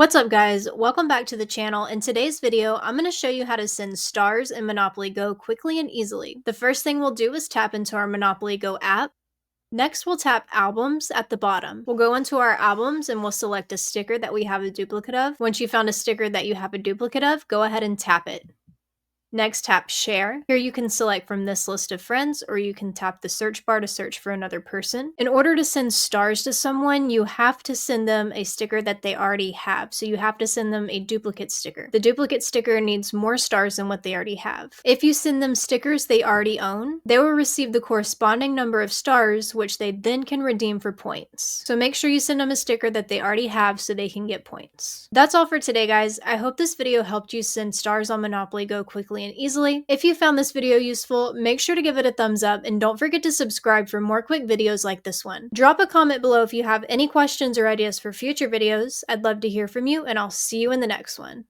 What's up guys, welcome back to the channel. In today's video, I'm going to show you how to send stars in Monopoly Go quickly and easily. The first thing we'll do is tap into our Monopoly Go app. Next, we'll tap albums at the bottom. We'll go into our albums and we'll select a sticker that we have a duplicate of. Once you found a sticker that you have a duplicate of, go ahead and tap it. Next, tap share. Here you can select from this list of friends, or you can tap the search bar to search for another person. In order to send stars to someone, you have to send them a sticker that they already have. So you have to send them a duplicate sticker. The duplicate sticker needs more stars than what they already have. If you send them stickers they already own, they will receive the corresponding number of stars, which they then can redeem for points. So make sure you send them a sticker that they already have so they can get points. That's all for today, guys. I hope this video helped you send stars on Monopoly Go quickly and easily. If you found this video useful, make sure to give it a thumbs up and don't forget to subscribe for more quick videos like this one. Drop a comment below if you have any questions or ideas for future videos. I'd love to hear from you, and I'll see you in the next one.